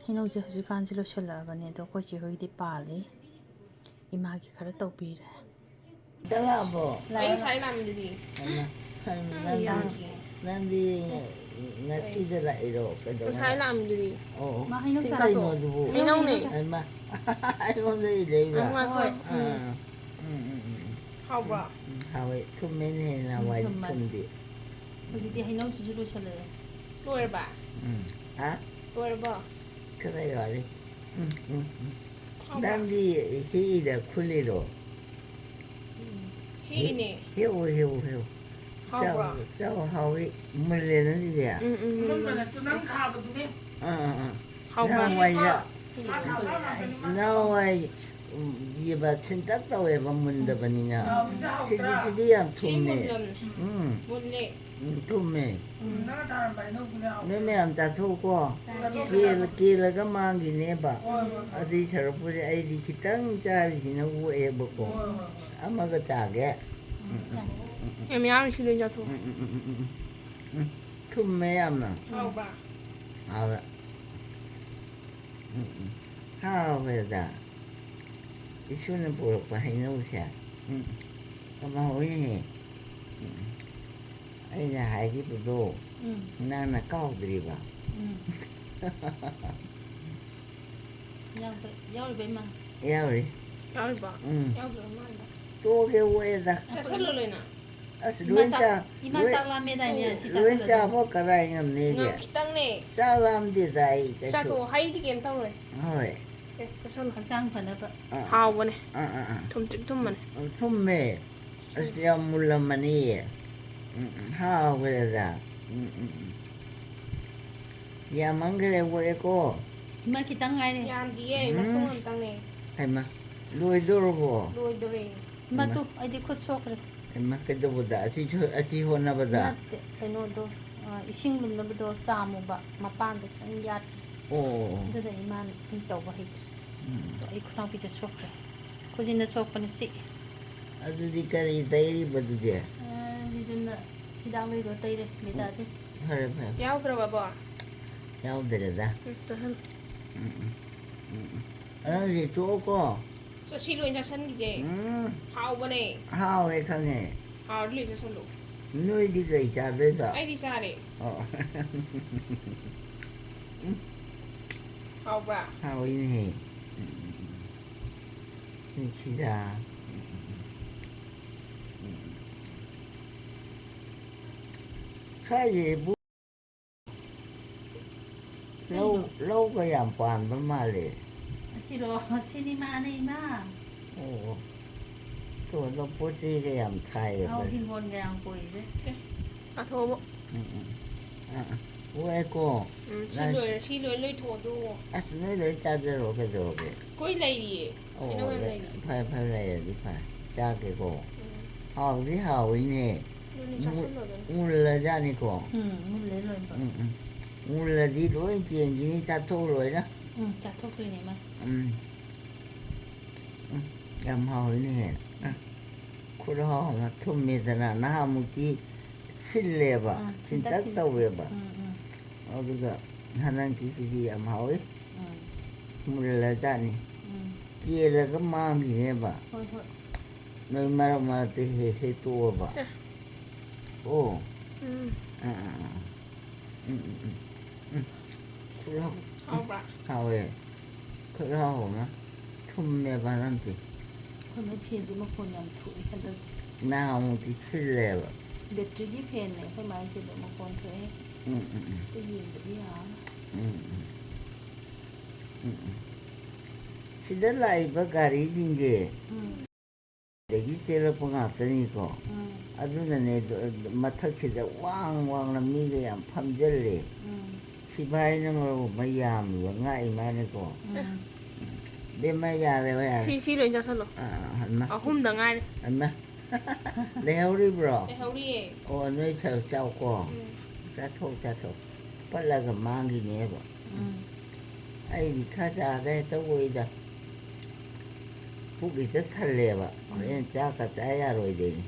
ꯍꯩꯅꯧꯁꯦ ꯍꯧꯖꯤꯛꯀꯥꯟꯁꯦ ꯂꯣꯏꯁꯤꯜꯂꯛꯑꯕꯅꯦ ꯑꯗꯣ ꯑꯩꯈꯣꯏ ꯆꯦ ꯍꯣꯏꯒꯤꯗꯤ ꯄꯥꯜꯂꯤ ꯏꯃꯥꯒꯤ ꯈꯔ ꯇꯧꯕꯤꯔꯦ ꯇꯂꯥꯕꯣ ꯑꯩ ꯉꯁꯥꯏ ꯂꯥꯛꯑꯝꯃꯤꯗꯨꯗꯤ ꯅꯪꯗꯤ ꯉꯁꯤꯗ ꯂꯥꯛꯏꯔꯣ ꯀꯩꯗꯧꯉꯩ ꯉꯁꯥꯏ ꯂꯥꯛꯑꯝꯃꯤꯗꯨꯗꯤ ꯑꯣ ꯃꯥ ꯍꯩꯅꯧ ꯁꯤ ꯆꯥꯊꯣꯛ ꯀꯩꯅꯣꯗꯨꯕꯨ ꯍꯩꯅꯧꯅꯦ ꯑꯩꯉꯣꯟꯗꯒꯤ ꯂꯩꯕ꯭ꯔꯥ ꯉꯥꯏꯈꯣ ꯍꯥꯎꯕ꯭ꯔꯣ ꯍꯥꯎꯋꯦ ꯊꯨꯝꯃꯦꯅꯦ ꯅꯍꯥꯟꯋꯥꯏ ꯊꯨꯝꯗꯤ ꯍꯧꯖꯤꯛꯇꯤ ꯍꯩꯅꯧꯁꯤꯁꯨ ꯂꯣꯏꯁꯤꯜꯂꯛꯑꯦ ꯂꯣꯏꯔꯕ ꯍꯥ ꯂꯣꯏꯔꯕꯣ ꯈꯔ ꯌꯥꯔꯤ ꯍꯥꯎꯕ꯭ꯔꯥ ꯅꯪꯗꯤ ꯍꯤꯗ ꯈꯨꯜꯂꯤꯔꯣ ꯍꯦꯛꯏꯅꯦ ꯍꯦꯛꯎ ꯍꯦꯛꯎ ꯍꯦꯛꯎ ꯍꯥꯎꯕ꯭ꯔꯣ ꯆꯥꯎ ꯍꯥꯎꯋꯤ ꯃꯨꯜꯂꯦꯅ ꯁꯤꯗꯤ ꯅꯪ ꯊꯥꯕꯗꯨꯅꯦ ꯍꯥꯎꯕ꯭ꯔꯥ ꯅꯍꯥꯟꯋꯥꯏ ꯁꯤꯟꯇꯛ ꯇꯧꯋꯦꯕ ꯃꯨꯟꯗꯕꯅꯤꯅ ꯁꯤꯗꯤ ꯌꯥꯝ ꯊꯨꯝꯃꯦ ꯃꯨꯜꯂꯦ ꯊꯨꯝꯃꯦ ꯅꯣꯏ ꯃꯌꯥꯝ ꯆꯥꯊꯣꯛꯎꯀꯣ ꯀꯦꯜꯂꯒ ꯃꯥꯡꯈꯤꯅꯦꯕ ꯑꯗꯨꯏ ꯁꯔꯨꯛꯄꯨꯗꯤ ꯑꯩꯗꯤ ꯈꯤꯇꯪ ꯆꯥꯔꯤꯁꯤꯅ ꯑꯣꯛꯑꯦꯕꯀꯣ ꯑꯃꯒ ꯆꯥꯒꯦ ꯌꯥꯝ ꯌꯥꯎꯔꯤ ꯁꯤ ꯂꯣꯏ ꯆꯥꯊꯣꯛꯑꯣ ꯊꯨꯝꯃꯦ ꯌꯥꯝꯅ ꯍꯥꯎꯕ꯭ꯔꯥ ꯍꯥꯎꯋꯦ ꯍꯥꯎꯋꯦꯗ ꯏꯁꯨꯅ ꯄꯨꯔꯛꯄ ꯍꯩꯅꯧꯁꯦ ꯀꯃꯥꯎꯏꯅꯦ ꯑꯩꯅ ꯍꯥꯏꯈꯤꯕꯗꯣ ꯅꯪꯅ ꯀꯥꯎꯗ꯭ꯔꯤꯕ ꯌꯥꯎꯔꯤꯕ ꯏꯃꯥ ꯌꯥꯎꯔꯤ ꯌꯥꯎꯔꯤꯕꯣ ꯌꯥꯎꯗ꯭ꯔ ꯃꯥꯜꯂꯦ ꯇꯣꯛꯑꯒꯦ ꯑꯣꯛꯑꯦꯗ ꯆꯥꯁꯜꯂꯣ ꯂꯣꯏꯅ ꯑꯁ ꯏꯃꯥ ꯆꯥꯛ ꯂꯥꯝꯃꯦꯗꯥꯏꯅꯦ ꯁꯤ ꯂꯣꯏ ꯆꯥꯁꯤꯜꯂꯗꯤ ꯆꯥꯕ ꯀꯗꯥꯏ ꯉꯝꯅꯦꯒꯦ ꯈꯤꯇꯪꯅꯦ ꯆꯥꯛ ꯂꯥꯝꯗꯦꯗ ꯑꯩ ꯀꯩꯁꯨ ꯆꯥꯊꯣꯛꯑꯣ ꯍꯩꯗꯤ ꯀꯩꯝ ꯇꯧꯔꯣꯏ ꯍꯣꯏ ꯆꯥꯁꯜꯂꯣ ꯍꯛꯆꯥꯡ ꯐꯅꯕ ꯍꯥꯎꯕꯅꯦ ꯊꯨꯝꯇ꯭ꯔꯤꯛ ꯊꯨꯝꯕꯅꯦ ꯊꯨꯝꯃꯦ ꯑꯁ ꯌꯥꯝ ꯃꯨꯜꯂꯝꯃꯅꯤꯌꯦ ꯍꯥꯎꯈ꯭ꯔꯦꯗ ꯌꯥꯝꯃꯟꯈ꯭ꯔꯦ ꯑꯣꯛꯑꯦꯀꯣ ꯏꯃꯥ ꯈꯤꯇꯪ ꯉꯥꯏꯔꯦ ꯌꯥꯝꯗꯤꯌꯦ ꯃꯁꯨꯡ ꯑꯃꯇꯪꯅꯦ ꯍꯩꯃꯥ ꯂꯣꯏꯗꯣꯔꯕꯣ ꯂꯣꯏꯗꯣꯔꯦ ꯏꯃꯥ ꯇꯨ ꯑꯩꯗꯤ ꯈꯨꯠ ꯁꯣꯛꯈ꯭ꯔꯦ ꯍꯩꯃꯥ ꯀꯩꯗꯧꯕꯗ ꯑꯁꯤ ꯍꯣꯠꯅꯕꯗ ꯅꯠꯇꯦ ꯀꯩꯅꯣꯗꯣ ꯏꯁꯤꯡ ꯂꯨꯝꯅꯕꯗꯣ ꯆꯥꯝꯃꯨꯕ ꯃꯄꯥꯟꯗꯣ ꯈꯤꯇꯪ ꯌꯥꯠꯈ꯭ꯔꯦ ꯑꯣ ꯑꯗꯨꯅ ꯏꯃꯥꯅ ꯇꯧꯕ ꯍꯩꯇ꯭ꯔꯦ ꯑꯗꯣ ꯑꯩ ꯈꯨꯅꯥꯎꯕꯤꯁꯦ ꯁꯣꯛꯈ꯭ꯔꯦ ꯈꯨꯖꯤꯟꯗ ꯁꯣꯛꯄꯅꯦ ꯆꯤꯛꯑꯦ ꯑꯗꯨꯗꯤ ꯀꯔꯤ ꯇꯩꯔꯤꯕꯗꯨꯗꯤ ꯃꯤꯗꯨꯅ ꯍꯤꯗꯥꯛ ꯂꯩꯔꯨꯔ ꯇꯩꯔꯦ ꯕꯤꯇꯥꯗꯤꯟ ꯐꯔꯦ ꯐꯔꯦ ꯌꯥꯎꯗ꯭ꯔꯕꯕꯣ ꯌꯥꯎꯗ꯭ꯔꯦꯗ ꯆꯥꯁꯜꯂꯣ ꯅꯪꯗꯤ ꯇꯣꯛꯑꯣꯀꯣ ꯁꯤ ꯂꯣꯏ ꯆꯥꯁꯟꯈꯤꯁꯦ ꯍꯥꯎꯕꯅꯦ ꯍꯥꯎꯋꯦ ꯈꯪꯉꯦ ꯍꯥꯎꯔꯗꯤ ꯂꯣꯏ ꯆꯥꯁꯜꯂꯣ ꯅꯣꯏꯗꯤ ꯀꯩ ꯆꯥꯗꯣꯏꯕ ꯑꯩꯗꯤ ꯆꯥꯔꯦ ꯑꯣ ꯍꯥꯎꯕ꯭ꯔꯥ ꯍꯥꯎꯏꯅꯦ ꯅꯨꯡꯁꯤꯗ ꯁ꯭ꯋꯥꯏꯁꯤꯕꯨ ꯂꯧꯒ ꯌꯥꯝ ꯄꯥꯟꯕ ꯃꯥꯜꯂꯦ ꯑꯁꯤꯔꯣ ꯁꯤꯅꯤ ꯃꯥꯅꯦ ꯏꯃꯥ ꯑꯣ ꯇꯣꯟꯗ ꯄꯣꯠ ꯆꯩꯒ ꯌꯥꯝ ꯊꯥꯏꯌꯦꯕ ꯍꯤꯡꯒꯣꯜꯒ ꯌꯥꯝ ꯀꯣꯏꯔꯦ ꯆꯥꯊꯣꯛꯑꯣꯕꯣ ꯑꯣꯛꯑꯦꯀꯣ ꯁꯤ ꯂꯣꯏ ꯂꯣꯏꯊꯣꯛꯑꯣ ꯑꯗꯨꯒ ꯑꯁ ꯅꯣꯏ ꯂꯣꯏ ꯆꯥꯖꯔꯣ ꯀꯩꯗꯧꯔꯒꯦ ꯑꯩꯈꯣꯏ ꯂꯩꯔꯤꯌꯦ ꯍꯩꯅꯧ ꯌꯥꯝ ꯂꯩꯔꯤꯌꯦ ꯐꯔꯦ ꯐꯔꯦ ꯂꯩꯔꯗꯤ ꯐꯔꯦ ꯆꯥꯒꯦꯀꯣ ꯍꯥꯎꯗꯤ ꯍꯥꯎꯋꯤꯅꯦ ꯑꯗꯨꯅꯤ ꯆꯥꯁꯜꯂꯣ ꯑꯗꯨꯅꯤ ꯃꯨꯜꯂꯖꯥꯠꯅꯤꯀꯣ ꯃꯨꯜꯂꯦ ꯂꯣꯏꯅ ꯃꯨꯜꯂꯗꯤ ꯂꯣꯏ ꯀꯦꯟꯈꯤꯅꯤ ꯆꯥꯊꯣꯛ ꯂꯣꯏꯅ ꯆꯥꯊꯣꯛꯇꯣꯏꯅꯦ ꯏꯃꯥ ꯌꯥꯝ ꯍꯥꯎꯋꯤꯅꯦꯍꯦ ꯈꯨꯠꯍꯥꯎ ꯑꯃ ꯊꯨꯝꯃꯦꯗꯅ ꯅꯍꯥꯟꯃꯨꯛꯇꯤ ꯁꯤꯜꯂꯦꯕ ꯁꯤꯟꯇꯛ ꯇꯧꯋꯦꯕ ꯑꯗꯨꯒ ꯍꯟꯗꯛꯀꯤꯁꯤꯗꯤ ꯌꯥꯝ ꯍꯥꯎꯋꯤ ꯃꯨꯜꯂꯖꯥꯠꯅꯤ ꯀꯦꯜꯂꯒ ꯃꯥꯡꯈꯤꯅꯦꯕ ꯍꯣꯏ ꯍꯣꯏ ꯅꯣꯏ ꯃꯔꯛ ꯃꯔꯛꯇ ꯍꯦꯛꯇꯣꯛꯑꯣꯕ ꯑꯣ ꯍꯥꯎꯕ꯭ꯔꯥ ꯍꯥꯎꯋꯦ ꯈꯨꯠꯍꯥꯎ ꯑꯃ ꯊꯨꯝꯃꯦꯕ ꯍꯟꯗꯛꯇꯤ ꯑꯩꯈꯣꯏ ꯃꯩ ꯐꯦꯟꯁꯦ ꯃꯈꯣꯟ ꯌꯥꯝ ꯊꯣꯛꯑꯦ ꯍꯟꯗꯛꯇꯤ ꯅꯍꯥꯟꯃꯨꯛꯇꯤ ꯁꯤꯜꯂꯦꯕ ꯕꯦꯇ꯭ꯔꯤꯒꯤ ꯐꯦꯟꯅꯦ ꯑꯩꯈꯣꯏ ꯃꯥꯏꯁꯦ ꯑꯗꯨꯝ ꯃꯈꯣꯟ ꯊꯣꯛꯑꯦ ꯌꯦꯡꯗꯗꯤ ꯌꯥꯔꯔꯣꯏ ꯁꯤꯗ ꯂꯥꯛꯏꯕ ꯒꯥꯔꯤꯁꯤꯡꯁꯦ ꯑꯗꯒꯤ ꯆꯦꯜꯂꯛꯄ ꯉꯥꯛꯇꯅꯤꯀꯣ ꯑꯗꯨꯅꯅꯦ ꯃꯊꯛꯁꯤꯗ ꯋꯥꯡꯅ ꯃꯤꯒ ꯌꯥꯝ ꯐꯝꯖꯤꯜꯂꯦ ꯁꯤꯐꯥꯏꯅ ꯃꯔꯣꯜ ꯑꯃ ꯌꯥꯝꯃꯤꯕ ꯉꯥꯛꯏ ꯃꯥꯅꯤꯀꯣ ꯕꯦꯝꯃ ꯌꯥꯔꯦ ꯌꯥꯔꯦ ꯁꯤ ꯂꯣꯏ ꯆꯥꯁꯜꯂꯣ ꯑꯍꯨꯝꯗ ꯉꯥꯏꯔꯦ ꯂꯩꯍꯧꯔꯤꯕ꯭ꯔꯣ ꯂꯩꯍꯧꯔꯤꯌꯦ ꯑꯣ ꯅꯣꯏ ꯁꯔꯨꯛ ꯆꯥꯎꯀꯣ ꯆꯥꯊꯣꯛ ꯄꯠꯂꯒ ꯃꯥꯡꯈꯤꯅꯦꯕ ꯑꯩꯗꯤ ꯈꯔ ꯆꯥꯔꯒ ꯍꯦꯛꯇ ꯑꯣꯏꯗ ꯄꯨꯛ ꯍꯦꯛꯇ ꯊꯜꯂꯦꯕ ꯍꯣꯔꯦꯟ ꯆꯥꯛꯀ ꯆꯥ ꯌꯥꯔꯣꯏꯗꯣꯏꯅꯤ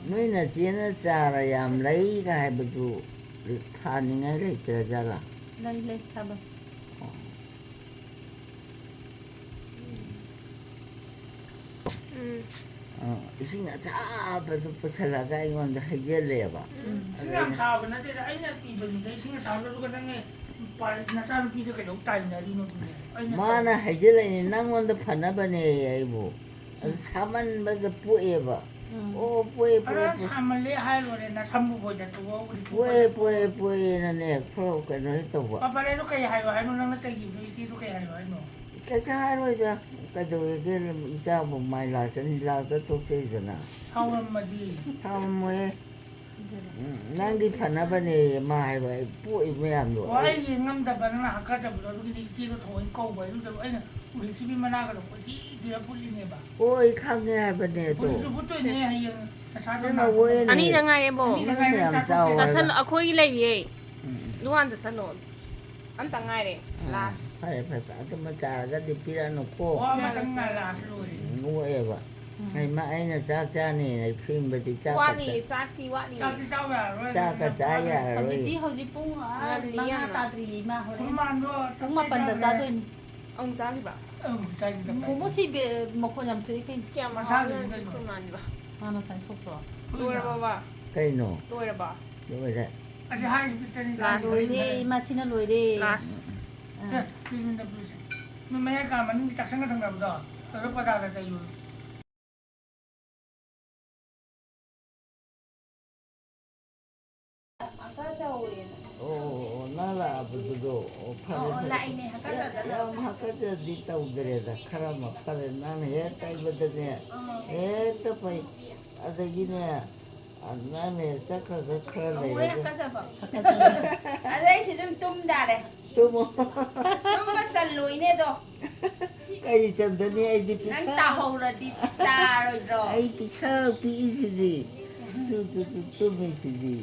Noina China Chara Yam Lay Guy but you turning a later Jala. เลยทำแบบ Isn't a job at the Pusala guy on the Hageleva. Singa tao na te ai na pi ba ni singa tao lu ka nang pa na sa pi ka lo tai na ri no Mana Hagel in Nang on the Panabane Abo. And Saman by the Pueva. Oh, boy, ทำมันเละให้เลยนะทำบุบจะตัว boy, in a neck, pro can read the work. ป้าไปลูกแกใหญ่ไว้นู่นนั่งจะหยิบดูสิลูกแกใหญ่ไว้หนู Because I was a good job of my life and he loves the two season. เขามาดี How am I? Nangi Panabane, my way, boy, me am ว่าไอ้ยิงน้ำแต่บ้านน่ะก็จะบอกลูกนี่ที่เราถอยก้าวไว้ลูกจะไอ้เนี่ยลูกที่มีมาหน้ากันหรอกที่เราพูดเนี่ยบ้า Boy, come here, but they พูด do. พูดตัวเนี่ยให้ยังชาติ Then มา away. อันนี้ยังไงโบ I'm จะฉัน so. เอาคุยเลยดิล้วนจะสนุนอันต่างไงเลย last ใช่ภาษาธรรมจาก็ดิพิรานุโก ว่ามาตั้งนานลาสเลย งูเอ๋วะไอ้มาไอ้เนี่ยจากจ้านี่ไอ้พิมพ์ปฏิจ้า ว่านี่จากที่ว่านี่ เจ้าที่เจ้าแบบ จ้ากระจายอะไร เขาจิที่เขาจิปุ้งอ่ะบางตาตรีมาเขา ป เรีย ระ ก มาณว่า ปุ้งมาปันแต่ซาด้วย องจ้าหรือเปล่า ใจจะไป มุมสิเบมคนยำถือขึ้น แกมาชาเรื่องที่คุณมันหรือเปล่า มาเราใช้พวกเรา ด้วยหรือเปล่า ใกล้หนู ด้วยหรือเปล่า ด้วยได้ อาจจะให้เป็นการ รวยดีมาชินะรวยดี last ใช่คือมันไม่ใช่การมันจากฉันก็ทำแบบดอกแต่รูปประดาแต่อยู่ โอ้น่าละบุตรดูพาร์ทแล้วมาก็จะดีต่อเดือดคารามาพาร์ทนั่นเฮ้ยไอ้บุตรเนี่ยเฮ้ยจะไปอะไรกินเนี่ยอันนั้นเนี่ยจะก็คาราเลย Ada isi tum dare. ตุ้ม Tum masalui ne do. ไอ้จันทร์เนี่ยไอ้ดิพิ Nang ซซ่า taho ra di taro ro. ไอ้พิซซ่าปีสิดีตุ้ไม่สิดี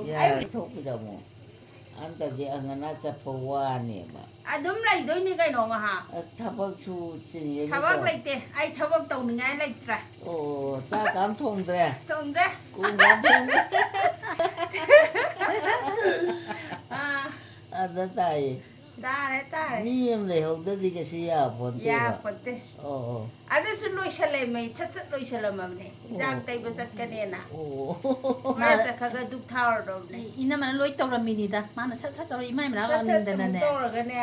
อย่าทุกข์ดำอันแต่เดี๋ยวงั้นจะพวานี่มา Adum lai doi ni kai no nga ha. ถ้าพวกชูจริงๆ Thawak lai te. Ai thawak tau ni ngai lai tra. โอ้ตากำทงแต่ Tong ra. กูกำทง Ah, อันนั้นตาย dare. นี่ยังเลยเขาจะดีกับเสียผลเต็ม Ya pate. โอ้ Ada su loi sale mai chat loi sale mam ne. Dak tai basat ka ne na. โอ้ Ma sa khaga duk thawar ro ne. อินน่ะมันรวยตัวมีนี่ตามันชัดๆตัวอีไม่มาแล้ว Sa อัน sa นั้น tum นั่นแหละ to ra ga ne.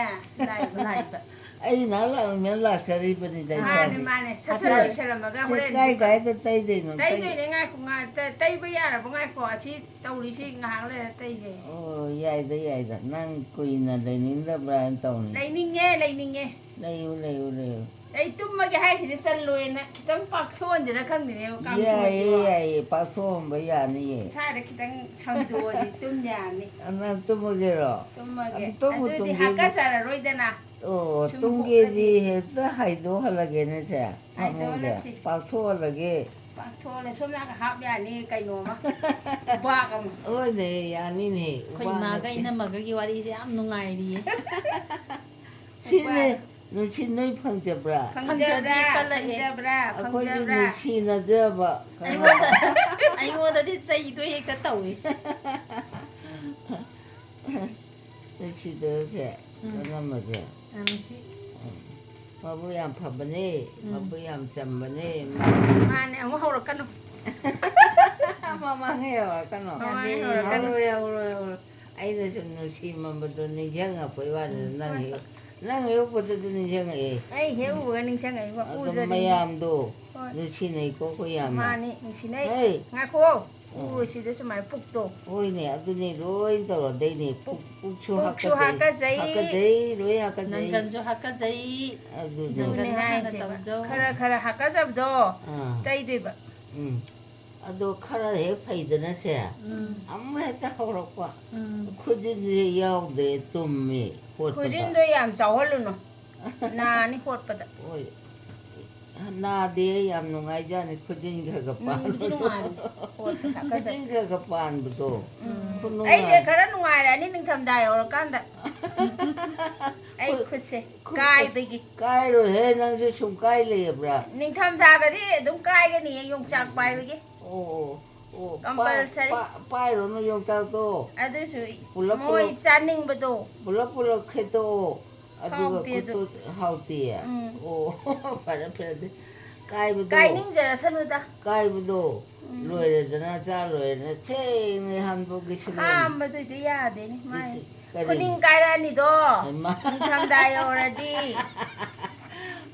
Dai ไล่แบบ ไอ้นั่นแหละมันละสรีปฏิใจใจ mane. Sa loi sale ma ga เสีย hore. ใกล้ใกล้จะใจดีหน่อย Tay rồi đấy ngay cũng ngay tay bây giờ là cũng ngay quả chi tàu đi chi ngang lên là tay gì โอ้ใหญ่แต่นั่งคุยน่ะเลยนิ่งจะบรานตรงนี้ lấy ninh nghe เร็ว đấy tụm mà cái hai chỉ chân lùi nè cái tấm bạc thôn gì nó không thì nếu ให cam ญ่ปลาส้มใบยานี่ sai đấy cái tấm chăm đùa gì tụm nhà này อันนั้นตุ้มเกลือ tụm mà cái Tụm anh một tôi tụm thì gì? hạt cá sả là rồi đây nè โอ้ตุ้งเกจีเห็ดจะให้ดูอะไรกันเนี่ยใช่ทำไมเนี่ยปากทั่วอะไรกัน bạc thôn này xóm nào cái hạt nhà này cây nổ mà bạc không โอ้ยเนี่ยยานี่นี่ คนมาก็อินน่ะมาก็กี่วันดีสิอ้ำนุ่งไงดี ชิ้นเนี่ยหนูชิ้นน้อยพังจะบรา phăng giờ ra phăng giờ ra เอา phăng คน giờ ที่หนู ra ชิ้นน่ะเจ้าบ่ ไอ้ว่าจะที่ใจตัวเองก็เต่าอีก นี่ชิ้นเดียวใช่แล้วนั่นมาใช่ อันสิ มาพยายามพับบันนี่มาพยายามจำบันนี่ mà này ông hầu được cân không มาให้เอากันเนาะ เอาไอ้เนี่ยฉันหนูชิ้นมันเป็นตัวนี้ยังอ่ะไปว่านั่งหิวปวดตัวนี้ยังไง ấy hiểu vừa ninh sang ấy mà ต้องพยายามดูดูชิ้นไหนก็พยายาม mà này xin đấy Ê. ngay khô ui xin đấy sao mày phục tổ โอ้ยเนี่ยตัวนี้รวยตลอดได้นี่ปุ๊บชูหัก Puk chu hakazi. หักกระเดยรวยหักกระเด นั่น ย กันจะหักกันใจ ดู ดู นี่ นี่ให้สิ Tawzo. khara khara hakazab do อ่า tay đi ba ดูขนาดเห็นไฟเดินนะเสีย อืม ไม่จะเอาหรอกว่า อืม คุณจะยาวเดือดตุ่มมีปวด khu din do yam chaw luôn no na ni hot pa da โอ้ยนาเดียยามนงไงจ้านี่คุณจิงกับปาน ni no ma hot pa คุณ hakazab จิงกับปานบุตรคุณนง ai je khara nu ngai da ni ning tham dai or kan da ai khut se kai bi gi ใกล้เลยเฮ้นั่งจะชุ่มใกล้เลยบรา ning tham da da di dum kai ga ni yong chak bai bi gi โอ้ ꯑꯣ Compulsory. ꯄꯥꯏꯔꯣꯅ ꯌꯣꯡꯆꯥꯛꯇꯣ ꯑꯗꯨꯁꯨ ꯄꯨꯂꯞ ꯃꯣꯏ ꯆꯥꯅꯤꯡꯕꯗꯣ ꯄꯨꯂꯞ ꯈꯦꯠꯇꯣꯛꯑꯣ ꯑꯗꯨꯒ ꯍꯥꯎꯇꯦ ꯑꯗꯨ. ꯈꯨꯠꯇꯣ ꯍꯥꯎꯇꯤꯌꯦ ꯑꯣ ꯐꯔꯦ ꯑꯗꯨ ꯀꯥꯏꯕꯗꯣ ꯀꯥꯏꯅꯤꯡꯖꯔꯁꯅꯨꯗ ꯀꯥꯏꯕꯗꯣ ꯂꯣꯏꯔꯦꯗꯅ ꯆꯥ ꯂꯣꯏꯔꯦꯗꯅ ꯁꯦꯡꯅ ꯍꯥꯟꯗꯣꯛꯀꯤ ꯁꯤꯂꯦꯟ ꯍꯥꯝꯕꯗꯨꯗꯤ ꯌꯥꯗꯦꯅꯦ ꯃꯥꯏ ꯀꯔꯤ ꯈꯨꯅꯤꯡ ꯀꯥꯏꯔꯛꯑꯅꯤꯗꯣ ꯍꯩꯃꯥ. ꯅꯤꯡꯊꯝꯊꯥ ꯌꯧꯔꯗꯤ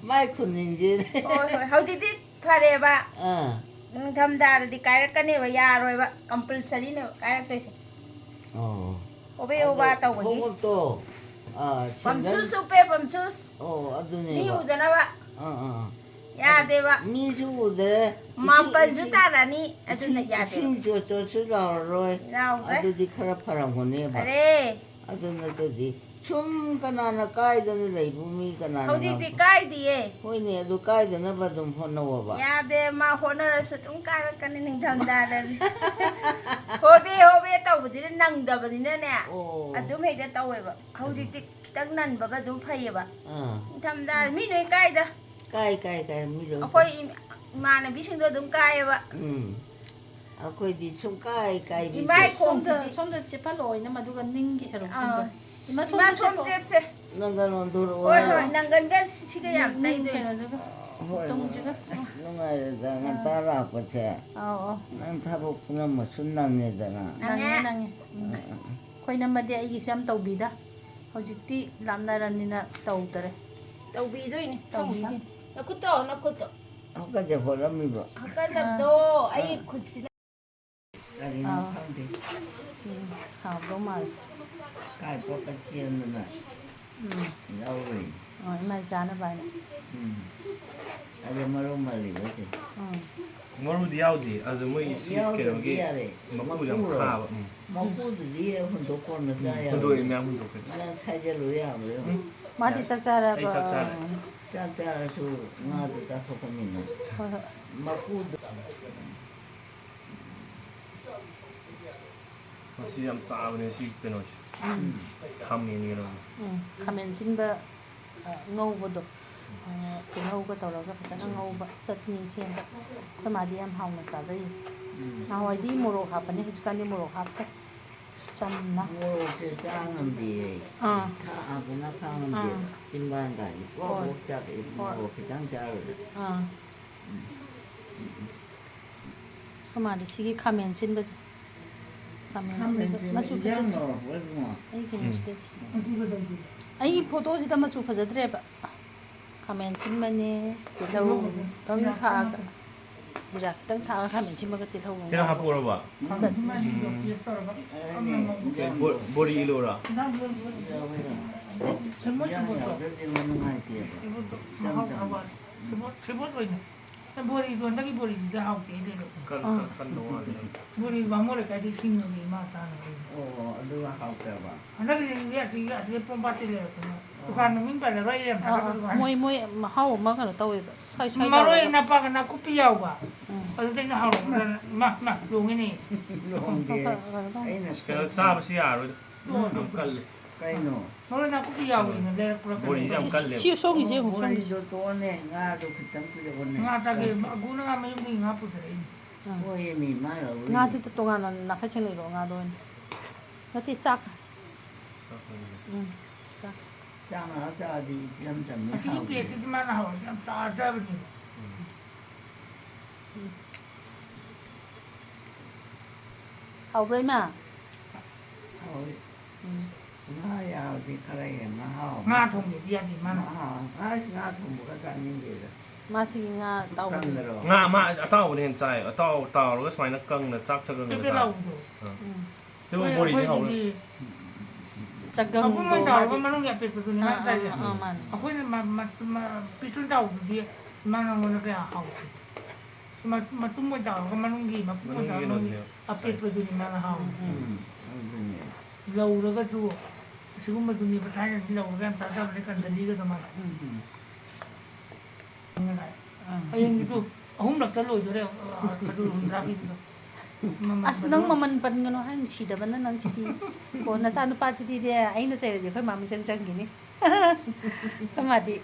ꯃꯥꯏ ꯈꯨꯅꯤꯡꯁꯦ ꯍꯣꯏ ꯍꯧꯖꯤꯛꯇꯤ ꯐꯔꯦꯕ ꯑꯥ ꯅꯤꯡꯊꯝꯊꯥꯗꯗꯤ ꯀꯥꯏꯔꯛꯀꯅꯦꯕ ꯌꯥꯔꯣꯏꯕ ꯀꯝꯄꯜꯁꯔꯤꯅꯦꯕ ꯀꯥꯏꯔꯛꯇꯣꯏꯁꯦ ꯑꯣ ꯍꯣꯕꯦ ꯍꯣꯕꯥ ꯇꯧꯕꯒꯤ ꯈꯣꯡꯎꯞꯇꯣ ꯁꯦꯟꯗꯜ ꯄꯝꯁꯨꯁ ꯎꯞꯄꯦ ꯄꯝꯁꯨꯁ ꯑꯣ ꯃꯤ ꯑꯗꯨꯅꯦꯕ ꯎꯗꯅꯕ ꯑꯥ ꯌꯥꯗꯦꯕ ꯃꯤꯁꯨ ꯎꯗ꯭ꯔꯦ ꯃꯥꯄꯜꯁꯨ ꯇꯥꯔꯅꯤ ꯑꯗꯨꯅ ꯌꯥꯗꯦꯕ ꯏꯁꯤꯡ ꯆꯣꯠꯁꯨ ꯂꯥꯎꯔꯔꯣꯏ ꯂꯥꯎꯗ꯭ꯔꯦ ꯑꯗꯨꯗꯤ ꯈꯔ ꯐꯔꯝꯒꯅꯦꯕ ꯐꯔꯦ ꯑꯗꯨ ꯅꯠꯇꯗꯤ ꯁꯨꯝ ꯀꯅꯥꯅ ꯀꯥꯏꯗꯅ ꯂꯩꯕ ꯃꯤ ꯀꯅꯥꯅ ꯍꯧꯖꯤꯛꯇꯤ ꯀꯥꯏꯗꯤꯌꯦ ꯍꯣꯏꯅꯦ ꯑꯗꯨ ꯀꯥꯏꯗꯅꯕ ꯑꯗꯨꯝ ꯍꯣꯠꯅꯧꯑꯕ ꯌꯥꯗꯦ ꯃꯥ ꯍꯣꯠꯅꯔꯁꯨ ꯑꯗꯨꯝ ꯀꯥꯏꯔꯛꯀꯅꯤ ꯅꯤꯡꯊꯝꯊꯥꯗꯗꯤ ꯍꯣꯕꯦ ꯍꯣꯕꯦ ꯇꯧꯕꯗꯨꯅ ꯅꯪꯗꯕꯅꯤꯅꯅꯦ ꯑꯣ ꯑꯗꯨꯝ ꯍꯦꯛꯇ ꯇꯧꯋꯦꯕ ꯍꯧꯖꯤꯛꯇꯤ ꯈꯤꯇꯪ ꯅꯟꯕꯒ ꯑꯗꯨꯝ ꯐꯩꯌꯦꯕ ꯑꯥ ꯅꯤꯡꯊꯝꯊꯥ ꯃꯤ ꯂꯣꯏ ꯀꯥꯏꯗ ꯀꯥꯏ ꯃꯤ ꯂꯣꯏ ꯑꯩꯈꯣꯏ ꯏꯃꯥꯟꯅꯕꯤꯁꯤꯡꯗꯣ ꯑꯗꯨꯝ ꯀꯥꯏꯌꯦꯕ ꯑꯩꯈꯣꯏꯗꯤ ꯁꯨꯡꯀꯥꯏ ꯀꯥꯏꯕꯤꯗꯦ ꯏꯃꯥꯏ ꯁꯣꯝꯗ ꯈꯣꯡꯁꯤꯗꯤ ꯁꯣꯝꯗ ꯆꯦꯞꯍꯜꯂꯛꯑꯣ ꯑꯗꯨꯒ ꯅꯤꯡꯒꯤ ꯁꯔꯨꯛꯁꯤꯡꯗꯣ ꯏꯃꯥ ꯏꯃꯥ ꯁꯣꯝꯗ ꯁꯣꯝ ꯆꯦꯞꯄꯣ ꯆꯦꯞꯁꯦ ꯅꯪꯒꯟ ꯑꯣꯟꯊꯣꯔꯛꯑꯣ ꯍꯣꯏ ꯍꯥꯏꯔꯣ? ꯍꯣꯏ ꯅꯪꯒꯟꯒ ꯁꯤꯒ ꯌꯥꯝ ꯅꯤꯡ ꯇꯩꯗꯣꯏꯅꯦ ꯀꯩꯅꯣꯗꯨꯒ ꯍꯣꯏ ꯇꯨꯡꯁꯤꯒ ꯑꯁ ꯅꯨꯡꯉꯥꯏꯔꯦꯗ ꯉꯟꯇꯥ ꯂꯥꯛꯄꯁꯦ ꯑꯧ ꯅꯪ ꯊꯕꯛ ꯄꯨꯝꯅꯃꯛꯁꯨ ꯅꯪꯉꯦꯗꯅ ꯅꯪꯉꯦ ꯑꯩꯈꯣꯏ ꯅꯝꯃꯗꯤ ꯑꯩꯒꯤꯁꯨ ꯌꯥꯝ ꯇꯧꯕꯤꯗ ꯍꯧꯖꯤꯛꯇꯤ ꯂꯥꯞꯅꯔꯕꯅꯤꯅ ꯇꯧꯗꯔꯦ ꯇꯧꯕꯤꯗꯣꯏꯅꯤ ꯇꯧꯕꯤꯗꯣꯏꯅꯤ. ꯅꯈꯨꯠꯇꯣ ꯍꯧꯀꯠꯖ ꯍꯣꯠꯂꯝꯃꯤꯕ ꯍꯥꯀꯠꯆꯕꯗꯣ ꯑꯩ ꯈꯨꯠꯁꯤꯗ ꯀꯔꯤꯅꯣ ꯈꯪꯗꯦ ꯍꯥꯎꯗꯧ ꯃꯥꯜꯂꯦ ꯀꯥꯏ ꯄꯣꯛꯀ ꯆꯦꯟꯗꯅ ꯌꯥꯎꯔꯨꯏ ꯏꯃꯥꯏ ꯆꯥꯅꯕ ꯍꯥꯏꯅ ꯑꯗ ꯃꯔꯨ ꯃꯜꯂꯤꯕꯁꯦ ꯃꯔꯨꯗꯤ ꯌꯥꯎꯗꯦ ꯑꯗꯨ ꯃꯣꯏꯒꯤ ꯁꯤꯁ ꯀꯩꯅꯣꯒꯤ ꯃꯀꯨ ꯌꯥꯝ ꯈꯥꯕ ꯃꯀꯨꯗꯨꯗꯤ ꯍꯨꯟꯗꯣꯛꯄꯅ ꯆꯥ ꯍꯨꯟꯗꯣꯛꯑꯦ ꯌꯥꯔꯣꯏ ꯃꯌꯥꯝ ꯍꯨꯟꯗꯣꯛꯈ꯭ꯔꯦ ꯅꯪ ꯁꯥꯏꯖꯜꯂꯨ ꯌꯥꯕ꯭ꯔꯣ ꯃꯥꯗꯤ ꯆꯥꯛ ꯑꯩ ꯆꯥꯔꯕ ꯆꯥꯛ ꯆꯥꯔꯦ ꯆꯥꯛ ꯆꯥꯔꯁꯨ ꯉꯥꯗꯨ ꯆꯥꯊꯣꯛꯄꯅꯤꯅ ꯍꯣꯏ ꯍꯣꯏ ꯃꯀꯨꯗꯨ ꯃꯁꯤ ꯌꯥꯝ ꯆꯥꯕꯅꯦ ꯁꯤ ꯀꯩꯅꯣꯁꯦ ꯈꯥꯃꯦꯟ ꯀꯩꯅꯣꯁꯦ ꯈꯥꯃꯦꯟ ꯁꯤꯟꯕ ꯉꯧꯕꯗꯣ ꯇꯤꯜꯍꯧꯒ ꯇꯧꯔꯒ ꯐꯖꯅ ꯉꯧꯕ ꯆꯠꯅꯤ ꯁꯦꯝꯕ ꯑꯩꯈꯣꯏ ꯃꯥꯗꯤ ꯌꯥꯝ ꯍꯥꯎꯅ ꯆꯥꯖꯩ ꯅꯍꯥꯟꯋꯥꯏꯗꯤ ꯃꯣꯔꯣꯛ ꯍꯥꯞꯄꯅꯤ ꯍꯧꯖꯤꯛꯀꯥꯟꯗꯤ ꯃꯣꯔꯣꯛ ꯍꯥꯞꯇꯦ ꯆꯝꯅ ꯃꯣꯔꯣꯛꯁꯦ ꯆꯥ ꯉꯝꯗꯦꯌꯦ ꯁꯥꯕꯅ ꯈꯥꯡꯉꯝꯗꯦꯕ ꯆꯤꯝꯕꯥꯟ ꯀꯥꯏꯅ ꯄꯣꯛ ꯄꯣꯛ ꯆꯥꯛꯑꯦ ꯃꯣꯔꯣꯛ ꯈꯤꯇꯪ ꯆꯥꯔꯨꯕꯗ ꯑꯩꯈꯣꯏ ꯃꯥꯗꯤ ꯁꯤꯒꯤ ꯈꯥꯃꯦꯟ ꯁꯤꯟꯕꯁꯦ ꯈꯥꯃꯦꯟ ꯁꯤꯟꯕ ꯃꯆꯨ ꯏꯟꯖꯥꯡ ꯐꯖꯗ꯭ꯔꯦ ꯉꯧꯔꯛꯄ꯭ꯔꯣ ꯏꯕꯨꯡꯉꯣ ꯑꯩ ꯀꯩꯅꯣꯁꯤꯗꯗꯤ ꯑꯗꯨꯒꯗꯧꯗꯤ ꯑꯩꯒꯤ ꯐꯣꯇꯣꯁꯤꯗ ꯃꯆꯨ ꯐꯖꯗ꯭ꯔꯦꯕ ꯈꯥꯃꯦꯟ ꯁꯤꯟꯕꯅꯦ ꯇꯤꯜꯍꯧ ꯈꯤꯇꯪ ꯊꯥꯛꯑꯒ ꯖꯤꯔꯥ ꯈꯤꯇꯪ ꯊꯥꯛꯑꯒ ꯈꯥꯃꯦꯟ ꯁꯤꯟꯕꯒ ꯇꯤꯜꯍꯧ ꯀꯩꯅꯣ ꯍꯥꯞꯄꯨꯔꯕ ꯁꯤꯃꯥꯏꯗꯣ ꯄꯦꯁ ꯇꯧꯔꯒ ꯀꯪꯅ ꯉꯧꯕ ꯕꯣꯔꯤ ꯏꯂꯣꯔꯥ ꯁꯦꯕꯣꯠ ꯏꯟꯖꯥꯡ ꯁꯦꯕꯣꯠꯇꯣ ꯌꯥꯎꯗ꯭ꯔꯗꯤ ꯅꯨꯡꯉꯥꯏꯇꯦꯕ ꯁꯦꯕꯣꯠꯇꯣ ꯏꯆꯝ ꯃꯍꯥꯎ ꯆꯝꯅ ꯋꯥꯠꯂꯦ ꯁꯦꯕꯣꯠ ꯑꯣꯏꯅ ꯕꯣꯔꯤꯁꯨ ꯍꯟꯗꯛꯀꯤ ꯕꯣꯔꯤꯁꯤꯗꯤ ꯍꯥꯎꯇꯦ ꯑꯩꯗꯤ ꯀꯟꯅ ꯋꯥꯠꯂꯦ ꯕꯣꯔꯤ ꯕꯥꯃꯣꯟ ꯂꯩꯀꯥꯏꯗꯒꯤ ꯁꯤꯡꯉꯒꯤ ꯏꯃꯥ ꯆꯥꯅꯕ ꯑꯣ ꯑꯗꯨꯒ ꯍꯥꯎꯇꯕ ꯍꯟꯗꯛꯀꯤꯁꯤꯗꯤ ꯑꯁꯤ ꯄꯣꯝꯄꯥꯠꯇꯤ ꯂꯩꯔꯛꯄꯅ ꯗꯨꯀꯥꯟ ꯃꯃꯤꯡ ꯄꯜꯂꯔꯣꯏ ꯑꯩ ꯌꯥꯝ ꯊꯥꯒꯠꯄ ꯗꯨꯀꯥꯟ ꯃꯣꯏ ꯃꯍꯥꯎ ꯑꯃ ꯀꯩꯅꯣ ꯇꯧꯋꯦꯕ ꯁ꯭ꯋꯥꯏ ꯁ꯭ꯋꯥꯏ ꯃꯔꯣꯏ ꯇꯧꯔꯒ ꯅꯄꯥꯛ ꯅꯥꯀꯨꯞꯄꯤ ꯌꯥꯎꯕ ꯑꯗꯨꯗ ꯑꯩꯅ ꯍꯥꯎꯔꯛꯄꯗ ꯃꯥ ꯂꯣꯡꯉꯤꯅꯦ ꯂꯣꯡꯗꯦ ꯑꯩꯅ ꯀꯩꯅꯣ ꯆꯥꯕꯁꯤ ꯌꯥꯔꯣꯏꯗ ꯌꯥꯝ ꯀꯜꯂꯦ ꯀꯩꯅꯣ ꯃꯔꯣꯏ ꯅꯥꯀꯨꯞꯄꯤ ꯌꯥꯎꯋꯦꯅ ꯂꯩꯔꯛꯄ꯭ꯔꯥ ꯕꯣꯔꯤꯁꯦ ꯌꯥꯝ ꯀꯜꯂꯦꯕ ꯁꯤ ꯁꯣꯝꯒꯤꯁꯦ ꯑꯃꯨꯛ ꯁꯣꯝꯒꯤꯁꯦ ꯕꯣꯔꯤꯗꯣ ꯇꯣꯛꯑꯣꯅꯦ ꯉꯥꯗꯣ ꯈꯤꯇꯪ ꯄꯤꯔꯛꯑꯣꯅꯦ ꯉꯥ ꯆꯥꯒꯦ ꯑꯒꯨꯅ ꯉꯥ ꯃꯌꯨꯝꯗꯒꯤ ꯉꯥ ꯄꯨꯖꯔꯛꯏꯅꯤ ꯍꯣꯏ ꯃꯤ ꯃꯥ ꯂꯧꯔꯨꯏ ꯉꯥꯗꯨꯗ ꯇꯣꯉꯥꯟꯅ ꯅꯥꯀꯩ ꯁꯦꯡꯅꯩꯔꯣ ꯉꯥꯗꯣ ꯑꯣꯏꯅ ꯅꯠꯇꯦ ꯆꯥꯛ ꯆꯥꯛ ꯆꯥꯛ ꯉꯥꯏꯍꯥꯛ ꯆꯥꯔꯗꯤ ꯏꯆꯝ ꯆꯝꯃꯦ ꯑꯁꯤꯒꯤ ꯄꯦꯁꯁꯤꯗꯤ ꯃꯥꯅ ꯍꯥꯎꯔꯤꯁꯤ ꯌꯥꯝ ꯆꯥꯖꯕꯅꯦꯕ ꯍꯥꯎꯕ꯭ꯔꯥ ꯏꯃꯥ ꯍꯥꯎꯋꯤ ꯉꯥ ꯌꯥꯎꯔꯗꯤ ꯈꯔ ꯍꯦꯟꯅ ꯍꯥꯎ ꯉꯥ ꯊꯣꯡꯒꯦꯗꯤ ꯌꯥꯗꯦ ꯃꯥꯅ ꯉꯥ ꯊꯣꯡꯕꯒ ꯆꯥꯅꯤꯡꯗꯦꯗ ꯃꯥꯁꯤꯒꯤ ꯉꯥ ꯇꯥꯎꯕ ꯀꯪꯗꯔꯣ ꯉꯥ ꯑꯃ ꯑꯇꯥꯎꯕꯅ ꯍꯦꯟꯅ ꯆꯥꯏ ꯇꯥꯎꯔꯒ ꯁꯨꯃꯥꯏꯅ ꯀꯪꯅ ꯆꯥꯛ ꯆꯒꯪꯅ ꯄꯦꯄꯦ ꯆꯥꯕ ꯂꯥꯎꯕꯗꯣ ꯑꯗꯨꯕꯨ ꯕꯣꯔꯤꯗꯤ ꯍꯥꯎꯔꯣꯏ ꯑꯩꯈꯣꯏꯗꯤ ꯆꯒꯪꯗꯣ ꯃꯄꯨꯝ ꯑꯣꯏꯅ ꯇꯧꯔꯒ ꯃꯥꯗꯤ ꯃꯅꯨꯡꯒꯤ ꯑꯄꯦꯠꯄꯗꯨꯅꯤ ꯃꯥꯅ ꯆꯥꯏꯁꯦ ꯃꯥꯅꯦ ꯑꯩꯈꯣꯏꯅ ꯄꯤꯁꯨꯝ ꯆꯥꯎꯕꯗꯨꯗꯤ ꯃꯥꯅ ꯑꯩꯉꯣꯟꯗ ꯀꯌꯥ ꯍꯥꯎꯇꯦ ꯃꯇꯨꯝ ꯑꯣꯏꯅ ꯇꯧꯔꯒ ꯃꯅꯨꯡꯒꯤ ꯃꯄꯨꯝ ꯑꯣꯏꯅ ꯇꯧꯔꯒ ꯃꯅꯨꯡꯒꯤ ꯑꯄꯦꯠꯄꯗꯨꯅꯤ ꯃꯥꯅ ꯍꯥꯎꯔꯤꯁꯦ ꯑꯗꯨꯅꯦ ꯂꯧꯔꯒꯁꯨ ꯑꯁꯤꯒꯨꯝꯕꯗꯨꯅꯦꯕ ꯊꯥꯏꯅꯗꯤ ꯂꯧꯔꯒ ꯌꯥꯝ ꯆꯥꯖꯕꯅꯦ ꯀꯟꯗꯜꯂꯤꯒꯗꯣ ꯃꯥꯅ ꯍꯌꯦꯡꯒꯤꯗꯨ 3ꯂꯛꯇ ꯂꯣꯏꯗꯣꯔꯦ ꯈꯖꯨꯔ 60 ꯄꯤꯕꯗꯣ ꯑꯁ ꯅꯪ ꯃꯃꯟ ꯄꯟꯒꯅꯣ ꯍꯥꯏ ꯅꯨꯡꯁꯤꯗꯕꯅ ꯅꯪ ꯁꯤꯗꯤ ꯀꯣ ꯅꯆꯥꯅꯨꯄꯥꯁꯤꯗꯤꯅꯦ ꯑꯩꯅ ꯆꯩꯔꯗꯤ ꯑꯩꯈꯣꯏ ꯃꯥ ꯃꯤꯆꯪ ꯆꯪꯈꯤꯅꯤ ꯑꯩꯈꯣꯏ ꯃꯥꯗꯤ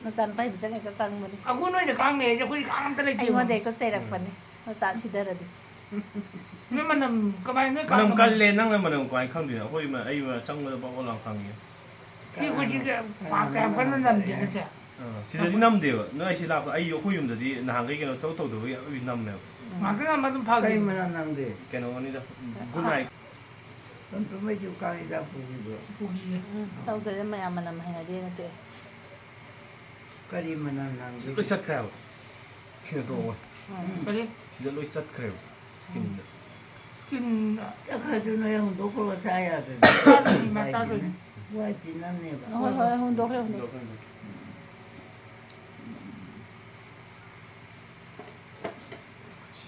ꯅꯆꯥꯅꯨꯄꯥꯒꯤ ꯃꯤꯆꯪ ꯍꯦꯛꯇ ꯆꯪꯕꯅꯤ ꯑꯒꯨ ꯅꯣꯏꯗ ꯈꯥꯡꯅꯩ ꯍꯥꯏꯁꯦ ꯑꯩꯈꯣꯏꯗꯤ ꯈꯥꯡ ꯑꯝꯇ ꯂꯩꯇꯦ ꯑꯩꯉꯣꯟꯗ ꯍꯦꯛꯇ ꯆꯩꯔꯛꯄꯅꯦ ꯃꯆꯥ ꯁꯤꯗꯔꯗꯤ นี่มันก็ไม่ไม่ มันกันเล่นนั่งแล้วมันกวายข้างเดียวคุยมาไอ้มาจังเลยบอกว่าลองฟังอยู่ ที่คุยที่ปากแก้มกันนั่นเดียวใช่ 시절이 남대요. 너 시라고 아이 호юм들이 나한테는 저도도 왜 남네요. 막그나 맞은 파기. 까이만 난데. 걔는 원이다. 굿나잇. 넌 또 매주 까이다 보기도. 보기. tautere mayam manam hainade na te 까리만 난데. 로이샷 크래요. 튀어도 그래? 진짜 로이샷 크래요. 스킨. 스킨 딱하주는 형 놓고 자야 돼. 짜도 맞아도. 와 지났네 봐. hoi hoi hundo kre hundo